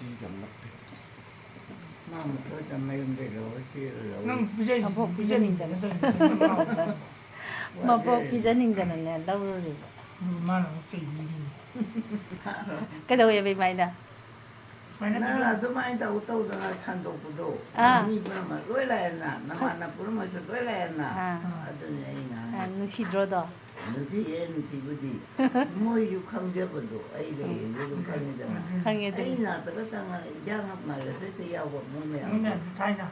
진짜 맞대. 마음부터 좀 매운대로 씨를. 능 비제 비제닝다. ma po pijaning da na law ri 만원 어째 일이. cái đâu vậy mày nè 나라도 많이 다 웃다 오다가 찬도구도. 아. 이 부르면 로이라였나. 나만 나 부르면서 로이라였나. 아. 하더니 애가. nu si dro do 너지 얘는 기분이 뭐 육항제보도 아이래 요즘 강이잖아. khang ye 아이 de 나도 그 땅을 양합 말해서 그 야고 몸에 안. 그러면 타이나.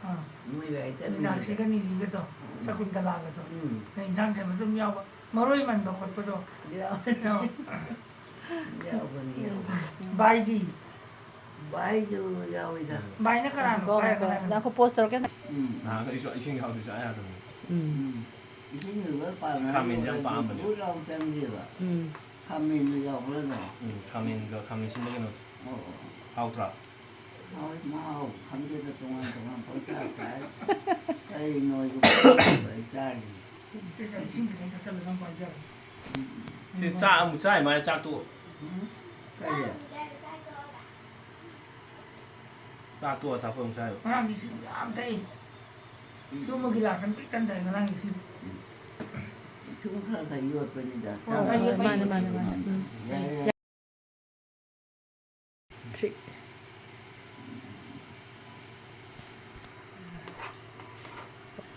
어. 뭐야 이때. 나 시간이 이거도 자꾸 달라가도. 내 인상 때문에 좀 야고 머리만 먹고 또 야. 야보니. 바이디. 바이도 야오이다. 바이나 그랑 go 바이 go 그랑. na ko poster ke 아, 이거 이신 하도 자야 돼. 이제 누가 빠나. 가면장 빠면. 우랑 장기가. 가면도 야보려다. 가면 신내는 어. 아우트라. 마우 관계도 동안 보자. 아이 너 이거 잘. 진짜 신비 생각 때문에 난 거죠. 짜 무짜이 말에 짝도 그래. 짝도 잡고 자요. 그랑 이시 암대. 수목이라 선택된다 그랑 이시. 중사가 이어버리다. mane mane mane 야야. trick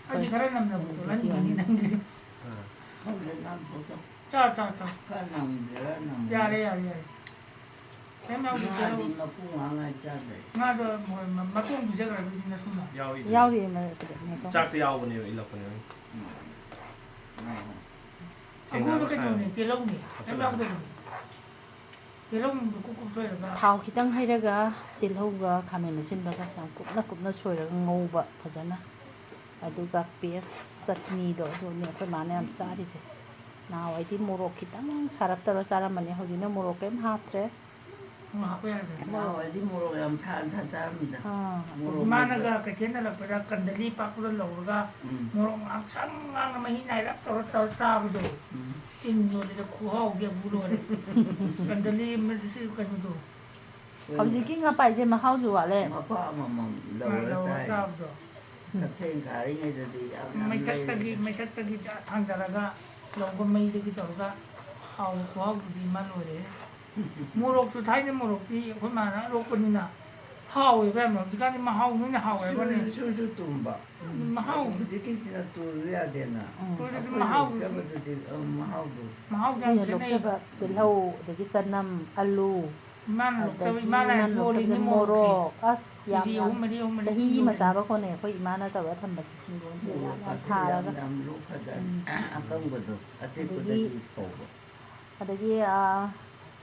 아니 그런 남자 보고 아니 아니 남자. 거기다 보자. 자자자. 가남들은 야래 야래. 내가 우리 아니 뭐 공항에 짜대. 나도 뭐 맞고 비자가 그냥 숨어. 야위. yaw ri ma se de ma to 짝도 야오네요. 일렀거든요. 아무도 그냥 대롱이. 내가 우리 대롱도 꾹꾹 줘야 thau khitang hairaga tilhau ga khamen na sin ba ka tam kupna soiraga ngouba phajana aduga paste chutney do do ne ko mane am sari se na wai di morok khitang sarap taro chara mane hojina morok kem hatre 하고야 돼. 뭐 어디 모르겠면 탄탄 잡니다. ha Managa kachena pada kandali pakul loga morong aksang ang mahinay rap tor sabudo. Inno le kuhaw ge bulo le. Kandali masisi kanudo. hojiki nga pai je ma hau ju wa le 아빠 엄마 Lawa 러러사이. sabudo. 같은 가ring애들이 May tatagi ang dalaga logo may digi torga. Haw kuhaw di malore. Morok su thai ne morok di ko mana ro ko ni na. Haw e ba mo jikani ma haw ni haw e ba ne. 수수 tumba. Mahau. 이렇게 지나 또 해야 되나? 그래서 mahau. 잡아도 mahau도. Ma haw ni jang lok kene. se ba tilhau de ki chanam alu Man lok sabi adagi mana man lok ngoli se ni morok as yam Isi yam umari umari. sahi ma sa ba ko ne ko imana taro tham ba se kin gon se yam tharaga 남루하다. 아까운 것도 아때보다 이쁘고. adagi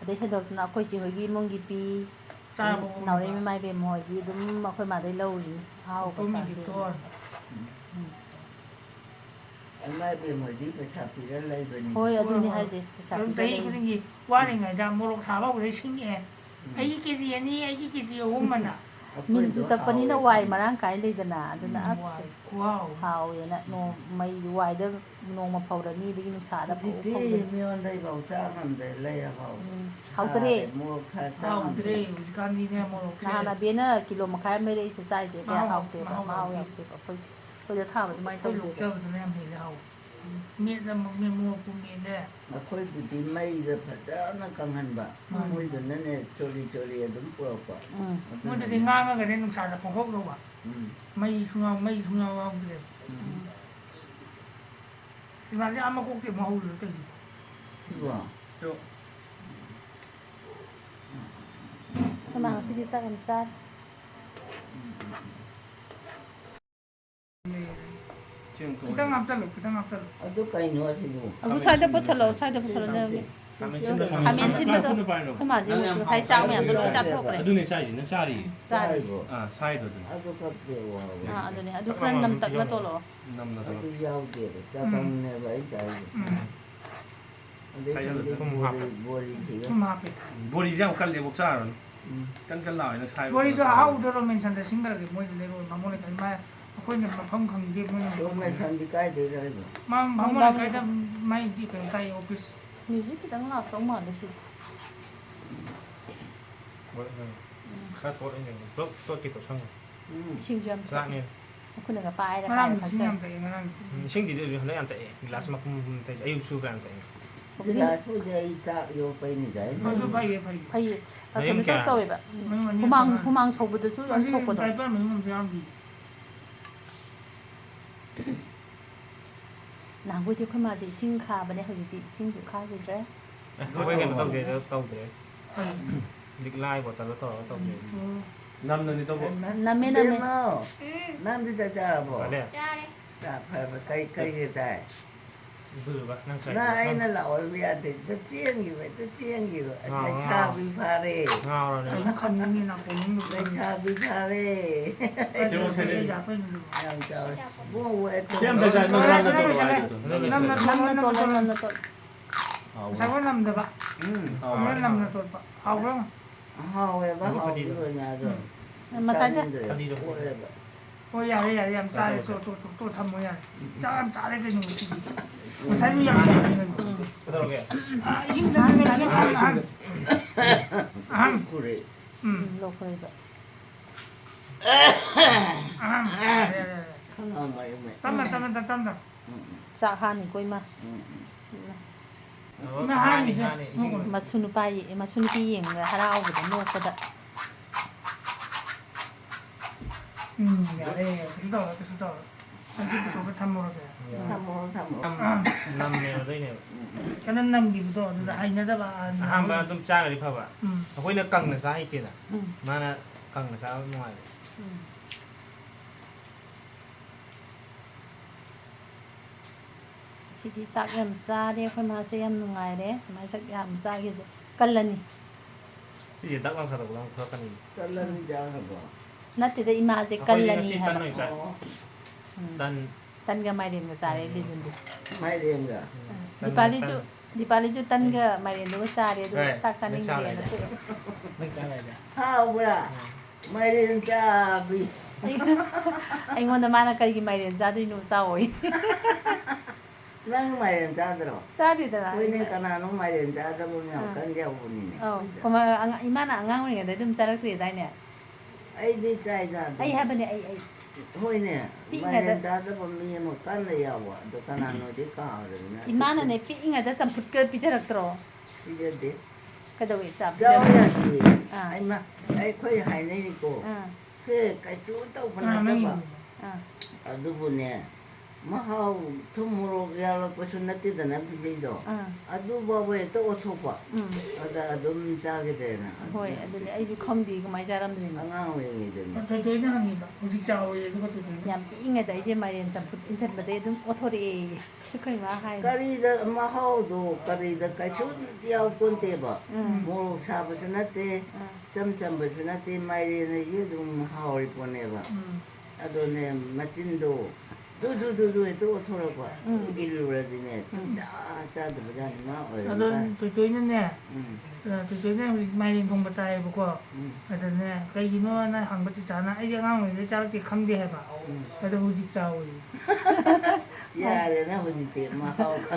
adai hedor na koi chi hogi mongi pi Sabu. naure mi mai be moi gi dum ma khoi ma dai lo ri hau ka sa Tumi ditor. 얼마에 뭐지 그 사피를 내더니. hoi adu ni hai je sa Kung pi tayo ko dai rin wari nga da morok sabaw ko sing eh. Ay kisi yan ni ay kisi umana. min ju tak pani na wai marang kai dai dana aduna as Wow. hau ya na no mai wai da no ma phau da ni di nu sa da phau 그때 미원다이 bảo 장한데 레야고. hau tare 뭐 Wow, 카타. dire usikan ni na morok. na na be na kilo ma khai me dai se sai je ka hau te ba ma hau ya te ba khoi khoi da tha ba mai Tôi tau lục de sơ tôi em thấy đâu. Miệng là một miệng mua của miệng đây. 아코이 그때 마이드 파다나 강한 바. 뭐이도 너네 쪼리쪼리에 좀 뿌려봐. Muốn thì ngang cái này nó xài là phòng hốc đâu à. Mây xuống nhau không kìa. Thì mà ra mà cũng tìm hậu được cái gì. 좋아. ma si di sa em sa Kita ngapsal loh, kita ngapsal. Aduh kaino sinu. Aku saya pusalnya Kamen sinbado. Kemaji musu saya cak mayam dulu chathokhre. ꯑꯗꯨꯅꯦ ꯆꯥꯏꯁꯤ ꯅꯪ ꯆꯥꯔꯤ Saribo. ꯁꯥꯏꯗꯣ ꯑꯗꯨꯅꯤ Aduh kapde wa. ꯑꯗꯨꯅꯦ ꯑꯗꯨ ꯈꯔ ꯅꯝꯇꯛꯅ ꯇꯣꯂꯣ ꯅꯝꯅ Aduh ꯇꯧꯔꯒ yaude. Cabangnya baik cai. Bori tiga. 좀 하페. ꯕꯣꯔꯤꯁꯦ ꯌꯥꯝ ꯀꯜꯂꯦꯕꯣꯛ ꯆꯥꯔꯨꯅꯨ ꯀꯟ ꯀꯟ ꯂꯥꯎꯋꯦ ꯅꯪ ꯁꯥꯏꯕ 머리도 하우더로 맨산다 싱글하게 뭐지 내고 마모니까 마 아코이는 맘 관계 뭐냐. Rumah sandi kai de rai. 마모니까 마이 디 그냥 타이 오피스. 뮤직 khitang laktaw maalé si khá tốt anh nhỉ tốt kịp xong rồi singju am dạ nè aku naga paai ra 마랑 kai 신경 phajai 때 이거는 sinh thì được lấy ăn tệ glass mặc tệ ayub su gan tệ Bila tu dia ita yo pai ni dai. 먼저 봐야 봐야. phai kami tak sawi ba humang humang chawbudasu yan thokpado 빨빨 먹으면 돼야지. nangoi ti khoi ma ji sing kha bane hojiti sing du kha gi dre sao cái này tao để địch lai của tao nó tao để ꯅꯝꯅꯅꯤ ꯇꯧꯕ name Nanti jajar và apa? đây Tak pai kai dia dai. vừa vậy năng sạch Na ai na lao biar de chiang gi. Ai cha bi pare. ngao rồi này 좀 칸님이나 보는 거. Ai cha bi pare. Yang chao. Bo we to. 시험 대자 너 남나 또 와야 돼 namna tol 사고 남다 봐. 오늘 남다 또 봐. 하고 Hao we ba hao bi ro nya do. mata ja 어 야래 얌 짜래 또 담모야. 짜 짜래 되는 거지. 사유 얌. cái đó kìa 아 힘든 거 안. Kure. lo khoi ba Kana mai mai. 땀다. cha ha ni koi ma hai này masunupi yeng ra harau bu da nokpada 야래 그다. 한집부터 그 담모로 돼. Thamu. năm này đây này 저는 남기부터 아이나다 봐. ham ba tôm cha cái đi phao à akwai nó căng là sao hay kia à mà là căng là sao ngoài sidi sak yam cha de khoi ma se yam nungai re samai sak yam cha gi kallani cái gì tắc lăng sao tắc lăng khó khăn gì Talan jangan apa. natte da ima je kallani tan ha này sao tan tan ga mai ren ga cha re lijun di Mai dia enggak. dipali ju tan ga mai ren do cha re do sak cha ning de na tu nước cái này nè Hao bra. Mai dia cha bi. ai ngon da mana kari gi mai ren cha di no cha oi Nang mai dia cha dro. cha di da Koi ni kana no mai dia cha da punya kan dia pun ni. oh koma imana angang ri ga dum cha rak tri dai ne Ai di chai da. ai ha bane ai Hoi ni. Pi Mai nga dia da- cha da pun ni mo kan le ya wa. Do kana no di ka ro na. imana ne pi inga da champut ka pi jarak tro Dia de. ka da we cha Jauh ya di. Ah. Ai ma. Ai koi hai ni ko. Se kai chu tau pa na ba. Adu pun ni. Mahau tumuro ya lo pasunati da na pi do. Adu ba we to othopa. Ada adum cha ge de na. hoi aduni ai ju khomdi ga mai jaram rin Angang we ni de. 저희는 합니다. 우직 자오에 그것도 돼. yam inga da je mai ren champut in chat bade dum othori khoi ma hai Kari da mahau do kari da kai chu diao pun te ba. Mo sa ba na te cham ba na te mai re na ye du mahau ri pun ne ba. Ado ne matin do. Du itu othora ba. Ilu ra di ne. Cha da ba ja ni ma oi. 나도 저희는 네. 저희는 많이 공부자에 보고 하던데 그이노 나 한국지잖아. 이제 강원에 저렇게 감대 해 봐. 그래도 우직 자오에. Ya re na ho di te mahau ka.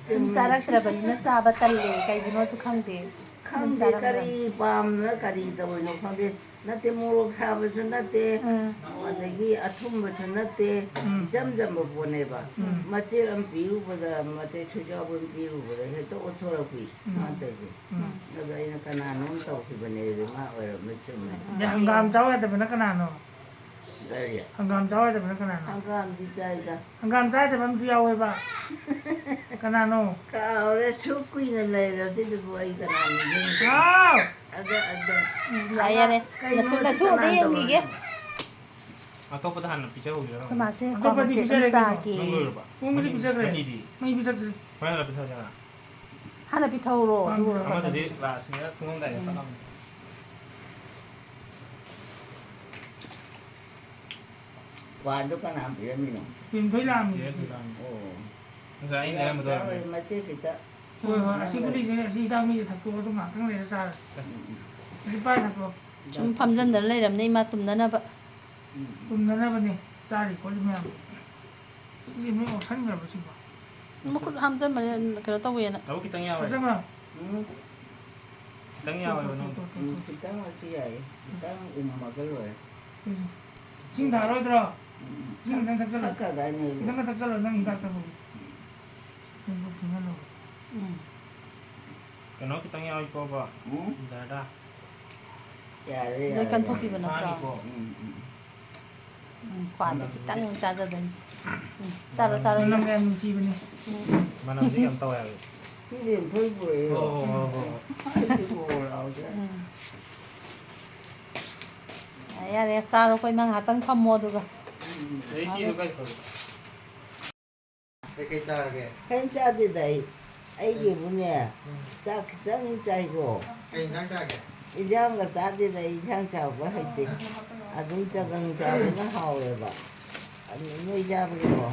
sum charak tra ban na sa ba tal le kai gino chu khang de Khang de kari pam na kari da bo no khang de na te mo ro kha ba chu na te. Adagi athum ba chu na te. Jam ba bo ne ba. Ma che ram pi ru ba da ma che chu ja bo pi ru ba da he to othora pi. Ma te ji. Na da ina kana non tau pi ba ne de ma oi ro me chu me. 야 한감 자오에 되면 그나노. Gari ya. 한감 자오에 되면 그나노. Angam di chai da. 한감 자에 되면 지야오에 봐. 그나노. Ka ore chu kui na lai ro ti du ai kana ni. 아! ꯌꯥꯔꯦ ꯌꯥꯔꯦ ꯂꯁꯨ ꯑꯗ ꯌꯦꯡꯈꯤꯒꯦ ꯑꯇꯣꯞꯄꯗ ꯍꯥꯟꯅ ꯄꯤꯖꯍꯧꯒꯦꯔꯣ ꯑꯩꯈꯣꯏ ꯃꯥꯁꯦ ꯀ꯭ꯋꯥ ꯑꯇꯣꯞꯄꯗꯤ ꯃꯆꯦꯠ ꯄꯤꯖꯔꯦ ꯑꯃ ꯀꯩꯅꯣ ꯆꯥꯒꯦ ꯅꯪ ꯂꯣꯏꯔꯕ ꯄꯨꯡꯕꯨꯗꯤ ꯄꯤꯖꯈ꯭ꯔꯦ ꯃꯅꯤꯗꯤ ꯃꯩ ꯄꯤꯊꯛꯇ꯭ꯔꯤ ꯍꯣꯔꯦꯟ ꯍꯜꯂꯛ ꯄꯤꯊꯛꯑꯣ ꯍꯥꯟꯅ ꯄꯤꯊꯧꯔꯣ ꯑꯗꯨꯒ ꯑꯃꯗꯨꯗꯤ ꯀ꯭ꯂꯥꯁꯅꯤꯅ ꯇꯨꯝꯃꯝꯗꯥꯏꯗ ꯇꯠꯂꯝ ꯋꯥꯗꯨ ꯀꯅꯥ ꯄꯤꯔꯝꯃꯤꯅꯣ? ꯄꯤꯝꯊꯣꯏ ꯂꯥꯛꯑꯝꯃꯤ ꯑꯣ. ꯉꯁꯥꯏ ꯑꯩꯅ ꯂꯩꯔꯝꯕꯗꯣ ꯆꯥꯔꯣꯏ ꯃꯇꯦꯛ ꯈꯤꯇ. ꯍꯣꯏ ꯍꯣꯏ ꯑꯁꯤ ꯒꯨꯂꯤꯁꯦ ꯑꯁꯤ ꯍꯤꯗꯥꯛ ꯃꯤꯁꯦ ꯊꯛꯇꯣꯛꯑꯣ ꯑꯗꯨ ꯉꯥꯛꯇꯪ ꯂꯩꯔ ꯆꯥꯔꯦ ꯑꯁꯤ ꯄꯥꯏ ꯊꯛꯇꯣꯛꯑꯣ ꯁꯨꯝ ꯐꯝꯖꯤꯟꯗꯅ ꯂꯩꯔꯝꯅꯦ ꯏꯃꯥ ꯇꯨꯝꯅꯅꯕ ꯇꯨꯝꯅꯅꯕꯅꯦ ꯆꯥꯔꯤ ꯈꯣꯠꯂꯤ ꯃꯌꯥꯝ ꯁꯤꯁꯦ ꯃꯤ ꯑꯣꯛꯁꯟꯈ꯭ꯔꯕ ꯁꯤꯕꯣ ꯃꯈꯨꯠ ꯍꯥꯝꯖꯟꯕꯅꯦ ꯀꯩꯅꯣ ꯇꯧꯋꯦꯅ ꯊꯕꯛ ꯈꯤꯇꯪ ꯌꯥꯎꯋꯦ ꯐꯖꯅ ꯈꯤꯇꯪ ꯌꯥꯎꯋꯦꯕ ꯅꯪ Khitang masih ay. Khitang umagal ay. ꯏꯁꯤꯡ ꯊꯥꯔꯣꯏꯗ꯭ꯔꯣ ꯏꯁꯤꯡ ꯈꯤꯇꯪ ꯊꯛꯆꯜꯂꯣ Akadanya lo. ꯈꯤꯇꯪꯒ ꯊꯛꯆꯜꯂꯣ ꯅꯪ ꯍꯤꯗꯥꯛ ꯊꯛꯄꯒꯤ ꯀꯩꯅꯣ ꯈꯤꯇꯪ ꯌꯥꯎꯏꯀꯣꯕ ꯗꯔꯗꯥ Yare ꯂꯣꯏ yare. ꯀꯟꯊꯣꯛꯈꯤꯕ ꯅꯠꯇ꯭ꯔꯣ ꯃꯥꯅꯤꯀꯣ ꯈ꯭ꯋꯥꯁꯦ ꯈꯤꯇꯪ ꯆꯥꯖꯗꯣꯏꯅꯤ ꯆꯥꯔꯣ ꯆꯥꯔꯣ ꯃꯅꯝ ꯏꯃꯥ ꯌꯥꯝ ꯅꯨꯡꯁꯤꯕꯅꯦ ꯃꯅꯝꯗꯤ ꯌꯥꯝ ꯇꯧꯋꯦ ꯍꯥꯏꯕ Hindi thôi boy. ꯍꯣꯏ ꯍꯣꯏ ꯍꯣꯏ ꯍꯣꯏ Ay ko raw siya. ꯌꯥꯔꯦ ꯆꯥꯔꯣ ꯀꯣ ꯏꯃꯥ ꯉꯥꯏꯍꯥꯛꯇꯪ ꯐꯝꯃꯣ ꯑꯗꯨꯒ ꯑꯗꯩ ꯁꯤꯗꯣ ꯀꯩ ꯐꯒꯦ ꯀꯩ ꯆꯥꯔꯒꯦ Kan chadi dai. Ay yebune. Chak khitang chai ko. ꯀꯩ ꯏꯟꯖꯥꯡ ꯆꯥꯒꯦ Ijang ga chadi dai ijang chaw ba haite. Adum chagang chabuna hawe ba. Ano noi jabage ko.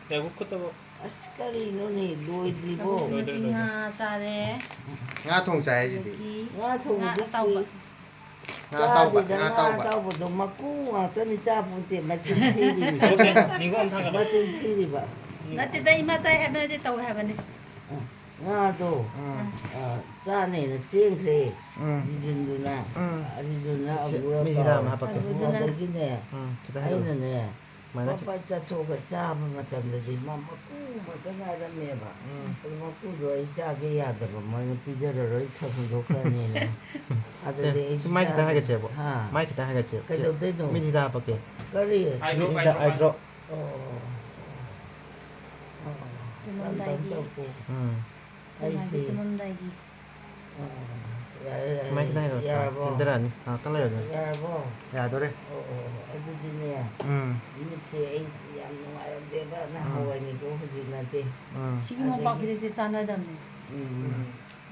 ꯌꯥꯒꯨ ꯈꯨꯠꯇꯕꯣ As karino ni loidribo. ꯉꯁꯤ ꯉꯥ ꯆꯥꯔꯦ ꯉꯥ ꯊꯣꯡ ꯆꯥꯏ ꯍꯥꯏꯁꯤꯗꯤ Nga thong ꯉꯥ dukki. ꯑꯇꯥꯎꯕ ꯉꯥ ꯇꯥꯎꯕ Chadi da ꯉꯥ nga ꯇꯥꯎꯕ tawbo maku ngakta ni chapunte machin thiri. ꯅꯤꯡꯒꯣꯝ ꯊꯥꯡꯒꯠꯂꯣ Machin thiri ba. ꯅꯠꯇꯦꯗ ꯏꯃꯥ ꯆꯥꯏ ꯍꯥꯏꯕ ꯅꯠꯇꯦ ꯇꯧꯋꯦ ꯍꯥꯏꯕꯅꯤ Nga to. Chane na chengkre. Rijunduna. Rijunduna agura ꯃꯤꯁꯤꯗ ka. ꯑꯃ ꯍꯥꯞꯄꯛꯀꯦ Adagine. ꯈꯤꯇꯪ ꯍꯩꯔꯛꯑꯣ Aina ne. ꯃꯥꯏꯅ Papa chasoga chaba matandadi maku matana rameba. Makudo ay chage yadaba moina pijararoi chathokhre. Adade ay ꯁꯤ ꯃꯥꯏ ꯈꯤꯇꯪ ꯍꯥꯏꯒꯠꯁꯦꯕ ha. ꯃꯥꯏ ꯈꯤꯇꯪ ꯍꯥꯏꯒꯠꯁꯦꯕ Kaidodeno. ꯃꯤꯁꯤꯗ ꯍꯥꯞꯄꯛꯀꯦ Kari. ꯃꯤꯁꯤꯗ ꯑꯥꯏꯗ꯭ꯔꯣ Oh. ꯇꯨꯝꯃꯝꯗꯥꯏꯒꯤ Aisi. ꯇꯨꯝꯃꯝꯗꯥꯏꯒꯤ ꯃꯥꯏ ꯈꯤꯇꯪ ꯍꯥꯏꯒꯠꯄ ꯆꯦꯟꯊꯔꯛꯑꯅꯤ ꯉꯥꯏꯍꯥꯛꯇꯪ ꯂꯩꯔꯗꯤ Yarabo. ꯌꯥꯗꯣꯔꯦ Adudine. Minute ay yam nungairabdeba na hawani ko hujik nate. ꯁꯤꯒꯤ ꯃꯣꯝꯄꯥꯛ ꯐꯤꯗꯛꯁꯦ ꯆꯥꯟꯅꯗꯕꯅꯤ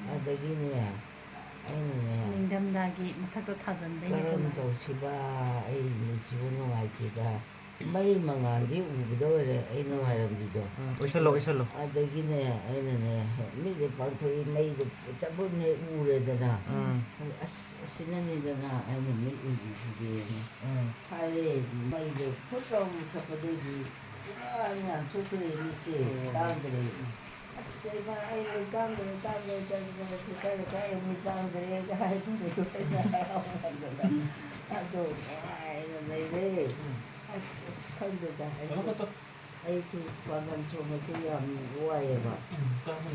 Adagine. Aina. ꯅꯤꯡꯊꯝꯊꯥꯒꯤ ꯃꯊꯛꯇ ꯊꯥꯖꯟꯕꯩꯅꯦ Karam tausiba ay nisibo nungaitida. May mangandi ubda ore ay nungairabdido. ꯑꯣꯏꯁꯜꯂꯣ ꯑꯣꯏꯁꯜꯂꯣ Adagine ainane mide pangthoi maydo chabune uredana. Asinanidana aina mi ubide. Hare maydo photom sapadegi. Aina thukre mise tangre. Asaiba aina tangre kaya mi tangre kaya ado aina mayre. Khangda aiki pagan choma se yam wayeba.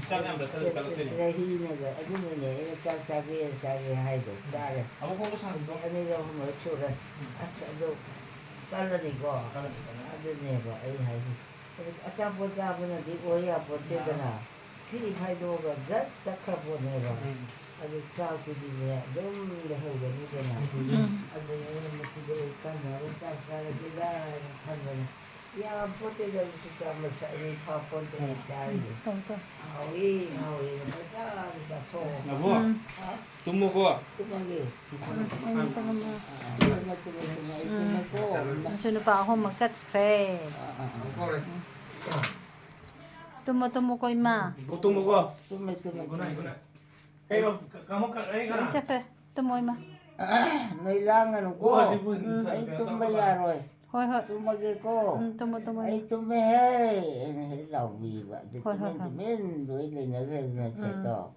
ꯆꯥꯛ ꯌꯥꯝ ꯆꯥꯁꯤꯜꯂꯗꯤ ꯀꯜꯂꯛꯇꯣꯏꯅꯦ Rahinaga adunane chak chage haido dare. ꯑꯃꯨꯛ ꯐꯥꯎꯕ ꯁꯥꯡꯗꯣ Ani ro mo sura. Asado kalani ko. Aduneba ai hai. Achapo chabana di oya potedana. Khiri phaidoga jat chakraponeba. Adu chawtudine dum lehogani dana. Adu maside kanna chak chare bida khanna. Ya poteda susama sa ni paponte chari. Hawi macha da so. 여보 tummuko Tumagi. ꯃꯁꯨ ꯅꯨꯄꯥ ꯑꯍꯨꯝꯃꯛ ꯆꯠꯈ꯭ꯔꯦ ꯇꯨꯝꯃꯣ ꯀꯣ ꯏꯃꯥ tummuko Tume. ꯀꯩꯅꯣ ꯀꯃꯛ ꯑꯩ ꯂꯣꯏ ꯆꯠꯈ꯭ꯔꯦ ꯇꯨꯝꯃꯣ ꯏꯃꯥ Noi langan ko. Ay tumba yaroy. ꯍꯣꯏ ꯍꯣꯏ Tumage ko. ꯇꯨꯝꯃꯣ Ay tume hey. Ene he lawi ba. De Hoi, hoi, tumen doi le na gre na se to.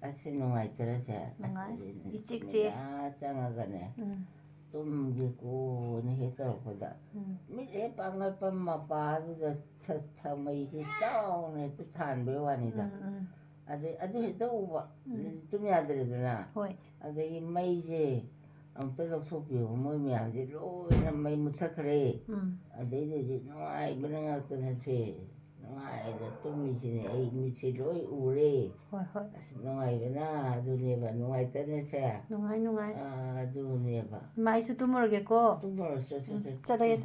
Asi nungai tere se. Nungai. Ichik chik. Changa gane. Tumge ko ne he tor ko da. Mi le pangal pam ma pa da tha mai se chao ne tu than be wani da. Adu he to ba. Tum ya dre na. ꯍꯣꯏ Adu i mai se. Ang talo sopi mo mi amje lo na mai muthakhre. Adai de nungai bana ngakta na se. nungaire tummisine ai mitsi loi ure Hoi hoi. nungaibena aduneba nungaitanese Nungai. aduneba Maisu tumurgeko. tumoro Chale.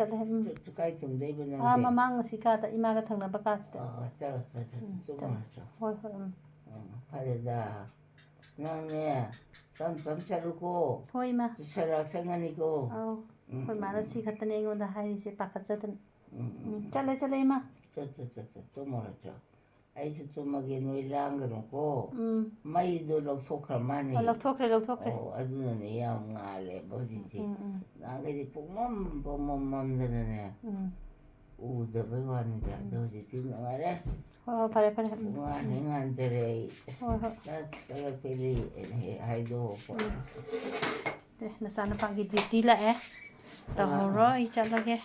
kai tumdeiba Ah, nangde mamang si kata imaga thangnaba kasida. chalo tumoro Hoi. fareda nangne tam chaluko Hoi ma. salak sanganiko Au. Hoi mana si khatane ngonda hairi se pakhatsadan. Chale ima. tumoro aise tumage noi langano Mm. maido lawthokra mani Laukthokre. adunane yam ngale boditi nangedi pumamdana udabay wanida doditi nungare Hoi pare. ngantere Hoi. that's kala pili haido Deh, nasana pagi duty la eh. Tahoro, ichalage.